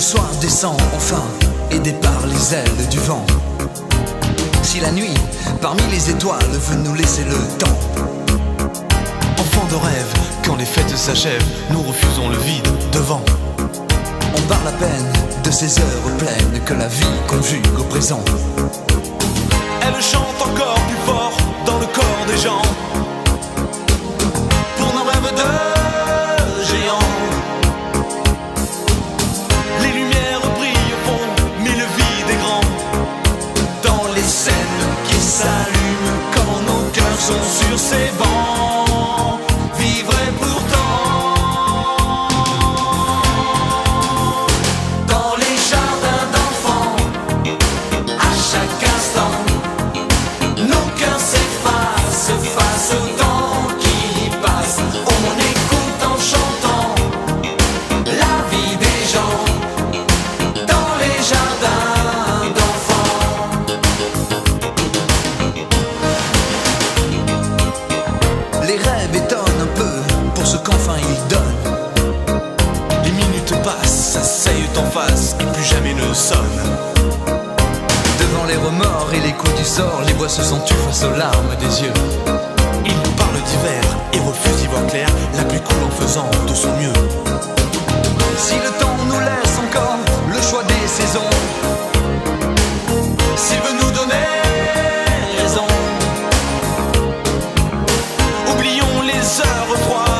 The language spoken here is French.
soir descend enfin, aidé par les ailes du vent. Si la nuit, parmi les étoiles, veut nous laisser le temps. Enfants de rêve, quand les fêtes s'achèvent, nous refusons le vide devant. On parle à peine de ces heures pleines que la vie conjugue au présent. Elle chante encore plus fort dans le corps des gens. Pour nos rêves de géants. Les lumières brillent au fond, mais le vide est grand. Dans les scènes qui s'allument quand nos cœurs sont sur ces bancs. Vivre et pourtant dans les jardins d'enfants, à chaque instant, nos cœurs s'effacent face au temps qui passe. On écoute en chantant la vie des gens dans les jardins d'enfants. Les rêves étonnent un peu pour ce qu'enfin ils donnent. Les minutes passent, s'asseyent en face et plus jamais ne sonnent. Devant les remords et les coups du sort, les voix se sentuent face aux larmes des yeux. Il parle d'hiver et refuse d'y voir clair, la pluie coule en faisant de son mieux. Si le temps nous laisse encore le choix des saisons, S'il veut nous donner raison, oublions les heures froides.